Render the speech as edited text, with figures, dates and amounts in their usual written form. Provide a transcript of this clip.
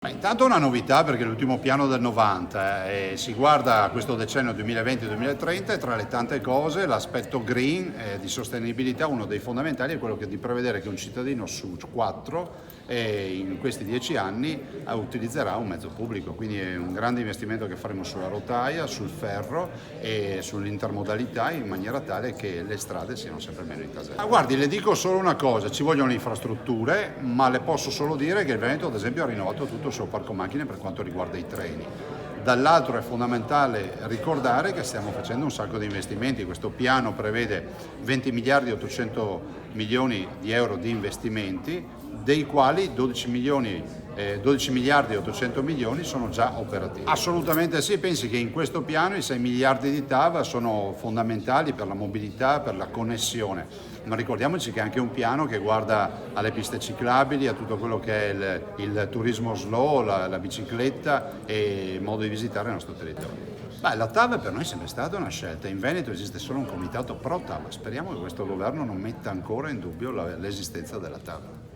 Intanto una novità perché l'ultimo piano del 90 si guarda a questo decennio 2020-2030 e tra le tante cose l'aspetto green di sostenibilità, uno dei fondamentali è quello di prevedere che un cittadino su 4 in questi 10 anni utilizzerà un mezzo pubblico, quindi è un grande investimento che faremo sulla rotaia, sul ferro e sull'intermodalità in maniera tale che le strade siano sempre meno intasate. Guardi, le dico solo una cosa, ci vogliono le infrastrutture, ma le posso solo dire che il Veneto ad esempio ha rinnovato tutto il suo parco macchine per quanto riguarda i treni. Dall'altro è fondamentale ricordare che stiamo facendo un sacco di investimenti, questo piano prevede 20 miliardi e 800 milioni di euro di investimenti, dei quali 12 miliardi e 800 milioni sono già operativi. Assolutamente sì, pensi che in questo piano i 6 miliardi di TAV sono fondamentali per la mobilità, per la connessione, ma ricordiamoci che è anche un piano che guarda alle piste ciclabili, a tutto quello che è il turismo slow, la bicicletta e il modo di visitare il nostro territorio. La TAV per noi è sempre stata una scelta, in Veneto esiste solo un comitato pro TAV, speriamo che questo governo non metta ancora in dubbio l'esistenza della TAV.